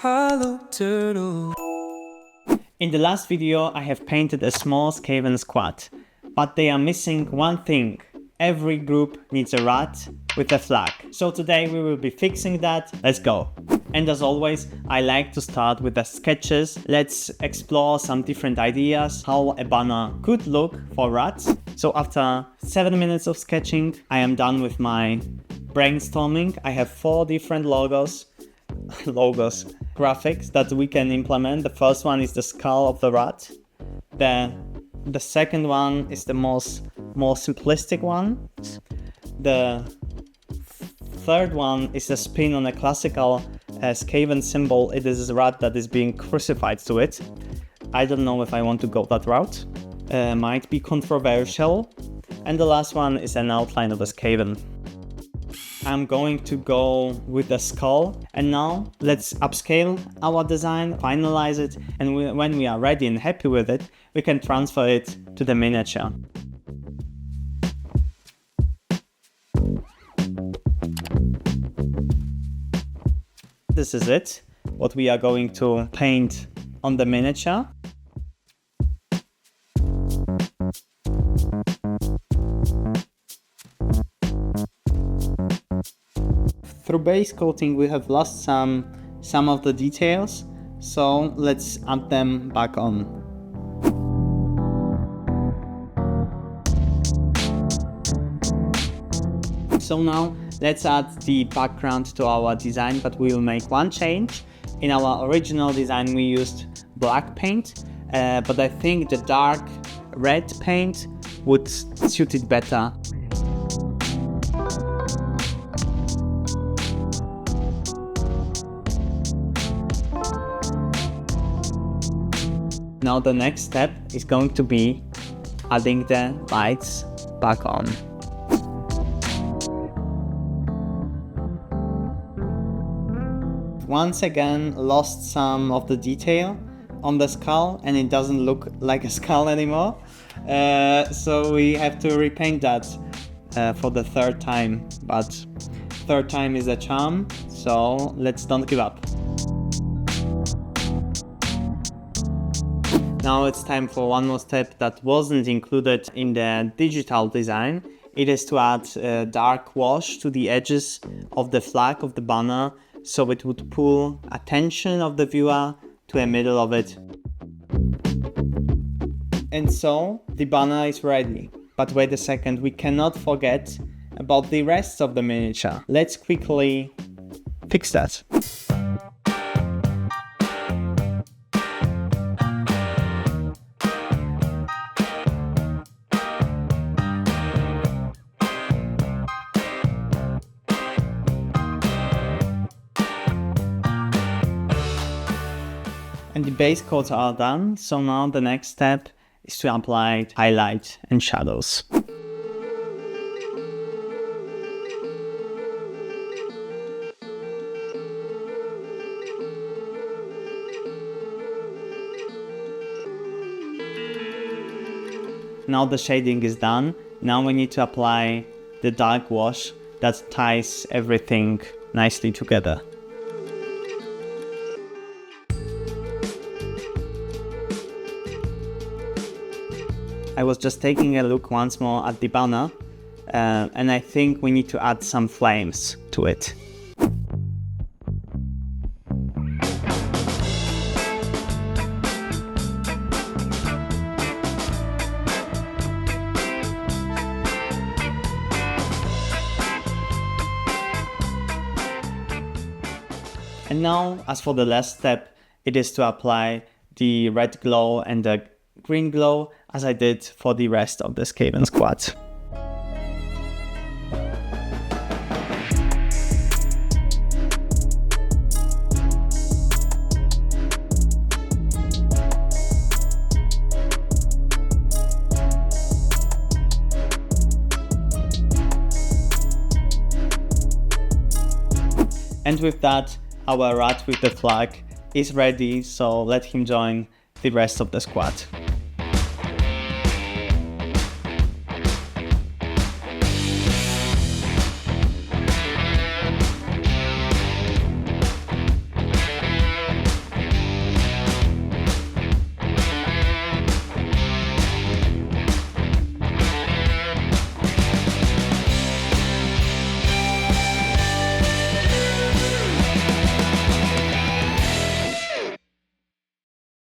Hello, turtle. In the last video I have painted a small Skaven squad, but they are missing one thing. Every group needs a rat with a flag. So today we will be fixing that. Let's go. And as always, I like to start with the sketches. Let's explore some different ideas how a banner could look for rats. So after 7 minutes of sketching, I am done with my brainstorming. I have 4 different graphics that we can implement. The first one is the skull of the rat. The second one is the more simplistic one. The third one is a spin on a classical Skaven symbol. It is a rat that is being crucified to it. I don't know if I want to go that route. Might be controversial. And the last one is an outline of a Skaven. I'm going to go with the skull, and now let's upscale our design, finalize it, and when we are ready and happy with it, we can transfer it to the miniature. This is it, what we are going to paint on the miniature. Through base coating we have lost some of the details, so let's add them back on. So now let's add the background to our design, but we will make one change. In our original design we used black paint, but I think the dark red paint would suit it better. Now the next step is going to be adding the lights back on. Once again lost some of the detail on the skull, and it doesn't look like a skull anymore. So we have to repaint that for the third time, but third time is a charm, so let's don't give up. Now it's time for one more step that wasn't included in the digital design. It is to add a dark wash to the edges of the flag of the banner, so it would pull attention of the viewer to the middle of it. And so the banner is ready. But wait a second, we cannot forget about the rest of the miniature. Let's quickly fix that. And the base coats are done, so now the next step is to apply highlight and shadows. Now the shading is done. Now we need to apply the dark wash that ties everything nicely together. I was just taking a look once more at the banner, and I think we need to add some flames to it. And now, as for the last step, it is to apply the red glow and the green glow, as I did for the rest of the Skaven squad. And with that, our rat with the flag is ready, so let him join the rest of the squad.